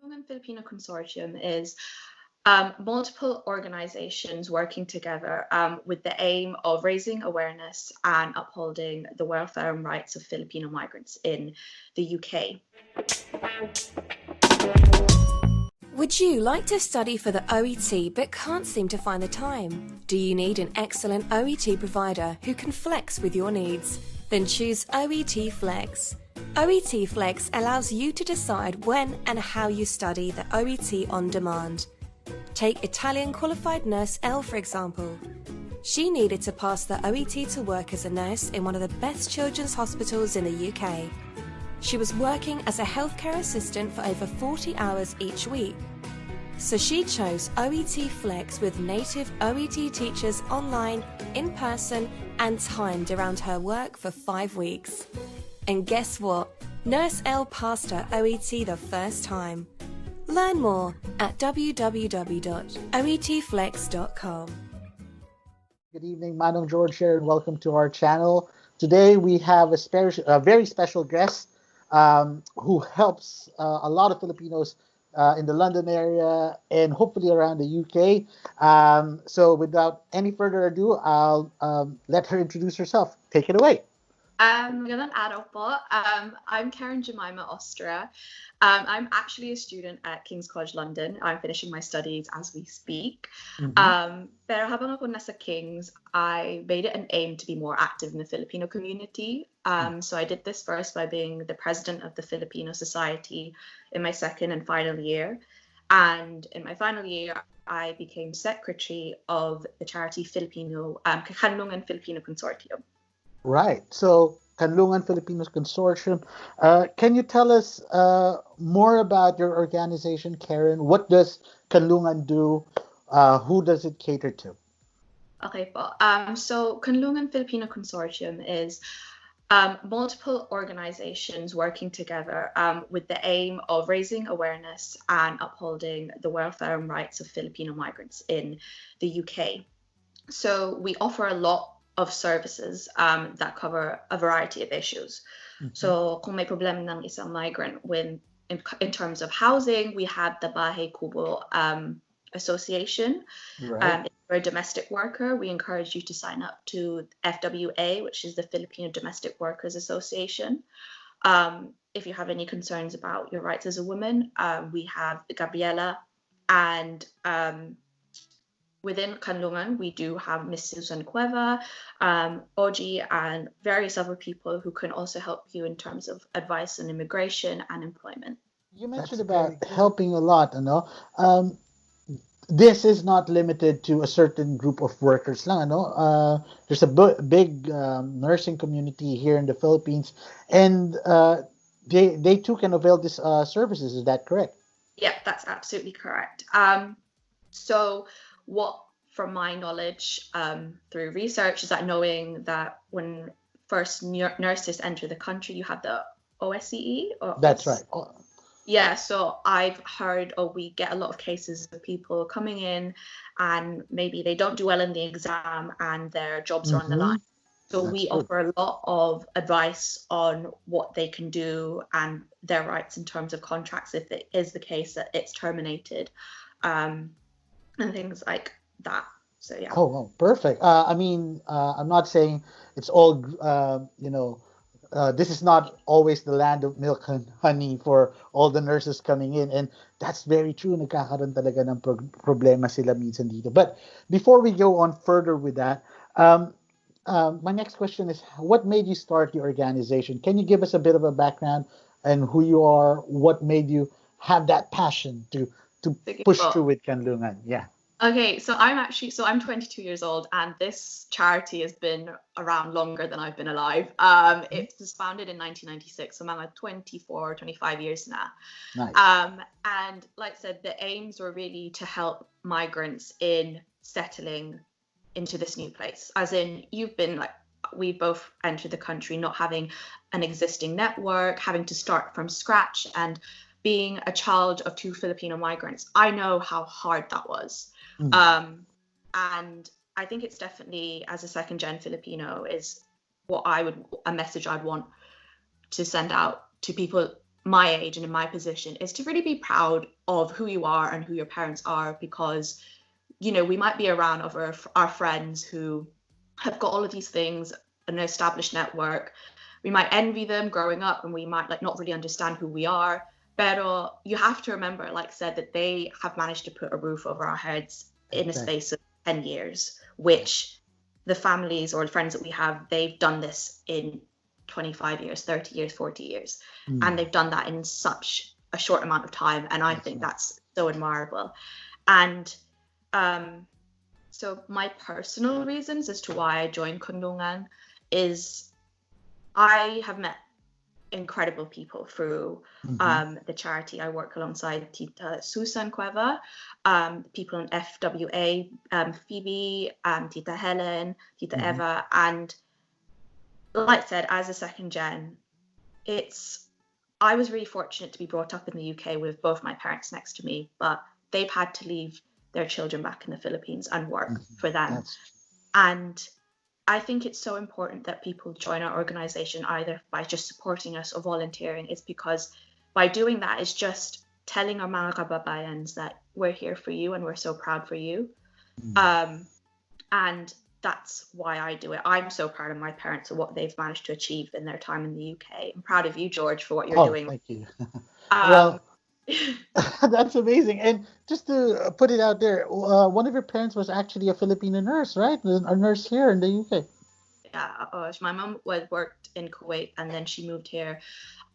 Kanlungan Filipino Consortium is multiple organizations working together with the aim of raising awareness and upholding the welfare and rights of Filipino migrants in the UK. Would you like to study for the OET but can't seem to find the time? Do you need an excellent OET provider who can flex with your needs? Then choose OET Flex. OET Flex allows you to decide when and how you study the OET on demand. Take Italian qualified nurse L, for example. She needed to pass the OET to work as a nurse in one of the best children's hospitals in the UK. She was working as a healthcare assistant for over 40 hours each week. So she chose OET Flex with native OET teachers online, in person and timed around her work for 5 weeks. And guess what? Nurse L passed her OET the first time. Learn more at www.oetflex.com. Good evening, Manong George here, and welcome to our channel. Today we have a very special guest who helps a lot of Filipinos in the London area and hopefully around the UK. So without any further ado, I'll let her introduce herself. Take it away. Magandang araw po. I'm Keren Austria. I'm actually a student at King's College London. I'm finishing my studies as we speak. Pero habang ako nasa King's, I made it an aim to be more active in the Filipino community. So I did this first by being the president of the Filipino Society in my second and final year. And in my final year, I became secretary of the charity Kanlungan Filipino Consortium. Right. So Kanlungan Filipino Consortium. Can you tell us more about your organization, Keren? What does Kanlungan do? Who does it cater to? Okay po. So Kanlungan Filipino Consortium is multiple organizations working together with the aim of raising awareness and upholding the welfare and rights of Filipino migrants in the UK. So we offer a lot of services that cover a variety of issues. So kung may problema ng isang migrant in terms of housing, we have the Bahay Kubo Association. Right. If you're a domestic worker, we encourage you to sign up to FWA, which is the Filipino Domestic Workers Association. If you have any concerns about your rights as a woman, we have Gabriela, and within Kanlungan, we do have Miss Susan Cueva, Oji, and various other people who can also help you in terms of advice on immigration and employment. You mentioned about helping a lot, you know. This is not limited to a certain group of workers lang, ano? There's a big nursing community here in the Philippines, and they too can avail these services. Is that correct? Yeah, that's absolutely correct. So what, from my knowledge through research, is that knowing that when first nurses enter the country, you have the OSCE? That's right. Yeah, so I've heard, we get a lot of cases of people coming in and maybe they don't do well in the exam and their jobs are on the line. So we offer a lot of advice on what they can do and their rights in terms of contracts if it is the case that it's terminated, and things like that. So yeah. Oh, perfect. I mean, I'm not saying it's all, this is not always the land of milk and honey for all the nurses coming in. And that's very true. Nagkakaroon talaga ng problema sila minsan dito. But before we go on further with that, my next question is, what made you start your organization? Can you give us a bit of a background and who you are? What made you have that passion to push through with Kanlungan? Yeah. Okay, so I'm 22 years old, and this charity has been around longer than I've been alive. It was founded in 1996, so I'm like 24, 25 years now. Nice. And like I said, the aims were really to help migrants in settling into this new place. As in, we both entered the country not having an existing network, having to start from scratch, and being a child of 2 Filipino migrants, I know how hard that was. And I think it's definitely, as a second-gen Filipino, is a message I'd want to send out to people my age and in my position is to really be proud of who you are and who your parents are, because, you know, we might be around of our friends who have got all of these things, an established network. We might envy them growing up, and we might like not really understand who we are. Pero you have to remember, like I said, that they have managed to put a roof over our heads in a space of 10 years, which the families or the friends that we have, they've done this in 25 years, 30 years, 40 years. And they've done that in such a short amount of time. And I think that's so admirable. And so my personal reasons as to why I joined Kanlungan is I have met incredible people through the charity. I work alongside Tita Susan Cueva, people in FWA, Phoebe, Tita Helen, Tita Eva, and like I said, as a second gen, I was really fortunate to be brought up in the UK with both my parents next to me, but they've had to leave their children back in the Philippines and work for them. And I think it's so important that people join our organization either by just supporting us or volunteering. It's because by doing that, it's just telling our mga kababayans that we're here for you and we're so proud for you. And that's why I do it. I'm so proud of my parents and what they've managed to achieve in their time in the UK. I'm proud of you, George, for what you're doing. Thank you. Well, that's amazing. And just to put it out there, one of your parents was actually a Filipino nurse, right? A nurse here in the UK. Yeah, my mom worked in Kuwait and then she moved here.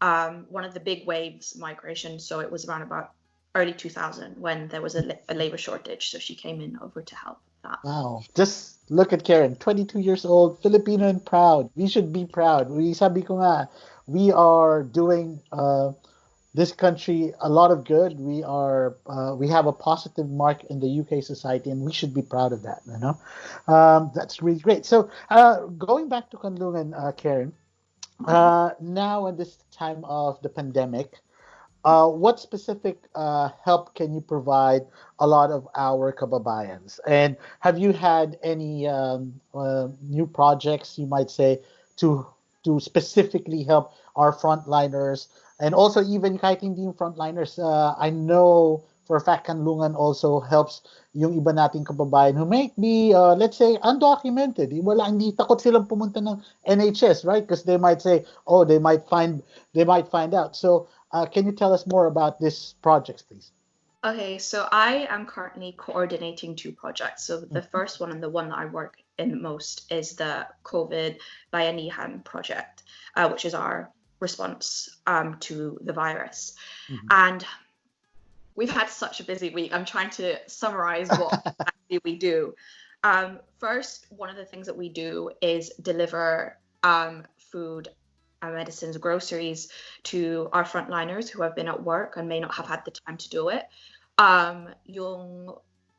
One of the big waves migration, so it was around about early 2000 when there was a labor shortage, so she came in over to help that. Wow, just look at Keren, 22 years old, Filipino and proud. We should be proud. Sabi ko nga, we are doing this country a lot of good. We have a positive mark in the UK society, and we should be proud of that. You know, that's really great. So going back to Kanlungan, Keren, now at this time of the pandemic, what specific help can you provide a lot of our kababayans? And have you had any new projects, you might say, to specifically help our frontliners? And also even kahit hindi yung frontliners, I know for a fact Kanlungan also helps yung iba nating kababayan who may be, let's say, undocumented. Hindi takot silang pumunta ng NHS, right? Because they might say, oh, they might find out. So can you tell us more about these projects, please? Okay, so I am currently coordinating two projects. So the first one and the one that I work in most is the COVID bayanihan project, which is our response to the virus. And we've had such a busy week. I'm trying to summarize what actually we do. First, one of the things that we do is deliver food, medicines, groceries to our frontliners who have been at work and may not have had the time to do it. Yung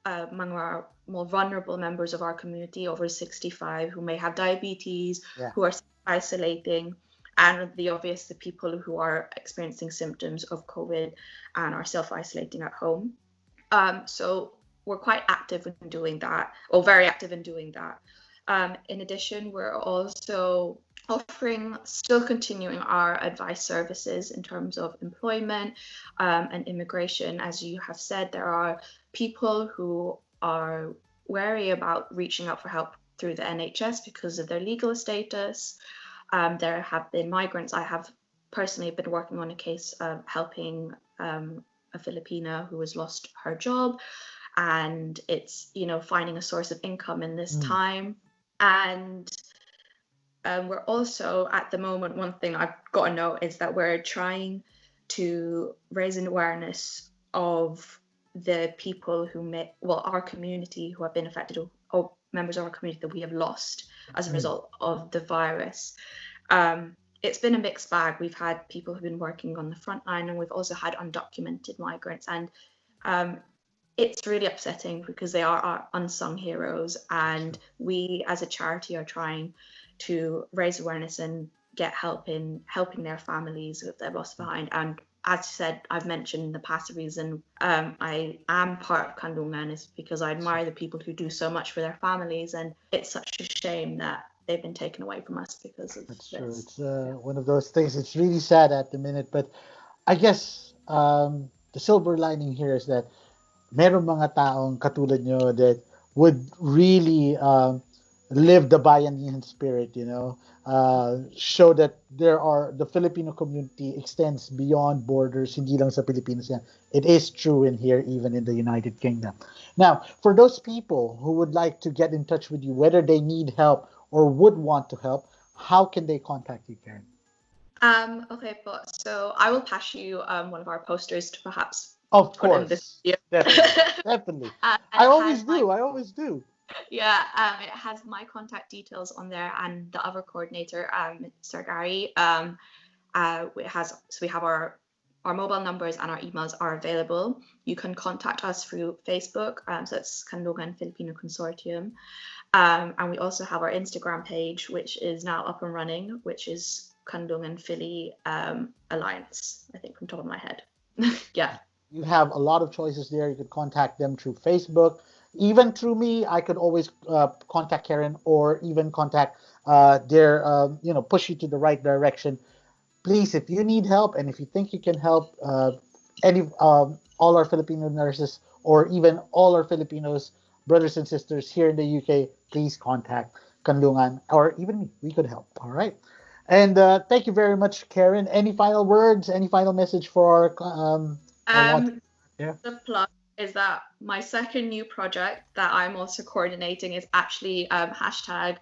mga more vulnerable members of our community over 65 who may have diabetes, who are isolating, and the people who are experiencing symptoms of COVID and are self-isolating at home. So we're quite active in doing that, or very active in doing that. In addition, we're also still continuing our advice services in terms of employment and immigration. As you have said, there are people who are wary about reaching out for help through the NHS because of their legal status. There have been migrants. I have personally been working on a case of helping a Filipina who has lost her job, and it's, finding a source of income in this time. And we're also, at the moment, one thing I've got to note is that we're trying to raise an awareness of the people our community who have been affected, or members of our community that we have lost as a result of the virus. It's been a mixed bag. We've had people who've been working on the front line, and we've also had undocumented migrants. And it's really upsetting because they are our unsung heroes. And we as a charity are trying to raise awareness and get help in helping their families if they're lost behind. And as I said, I've mentioned in the past, the reason I am part of Kanlungan is because I admire the people who do so much for their families, and it's such a shame that they've been taken away from us because of That's this. true. It's one of those things. It's really sad at the minute, but I guess the silver lining here is that meron mga taong katulad nyo that would really live the bayanihan spirit, show that the Filipino community extends beyond borders, hindi lang sa Pilipinas yan. It is true in here, even in the United Kingdom. Now, for those people who would like to get in touch with you, whether they need help or would want to help, how can they contact you, Karen? Okay, but so I will pass you one of our posters to perhaps Of put in course, this video. definitely. I always do. Yeah, it has my contact details on there and the other coordinator, Sir Gary. We have our mobile numbers and our emails are available. You can contact us through Facebook, so it's Kanlungan Filipino Consortium. And we also have our Instagram page, which is now up and running, which is Kanlungan Philly Alliance, I think from top of my head. Yeah. You have a lot of choices there. You could contact them through Facebook. Even through me, I could always contact Karen or even contact push you to the right direction. Please, if you need help and if you think you can help all our Filipino nurses or even all our Filipinos, brothers and sisters here in the UK, please contact Kanlungan or even me. We could help. All right. And thank you very much, Karen. Any final words? Any final message for our The plug is that my second new project that I'm also coordinating is actually hashtag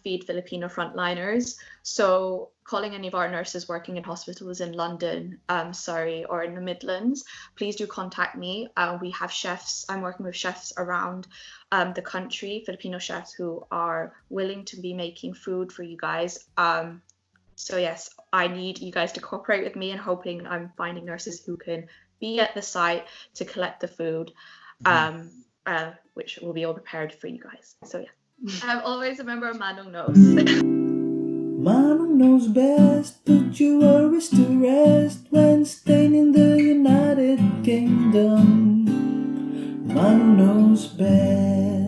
Feed Filipino Frontliners. So calling any of our nurses working in hospitals in London, Surrey, or in the Midlands, please do contact me. We have chefs. I'm working with chefs around the country, Filipino chefs who are willing to be making food for you guys. So yes, I need you guys to cooperate with me and hoping I'm finding nurses who can be at the site to collect the food, which will be all prepared for you guys. So yeah. I'm always a member of Manong Knows. Manong knows best, put your worries to rest when staying in the United Kingdom. Manong knows best.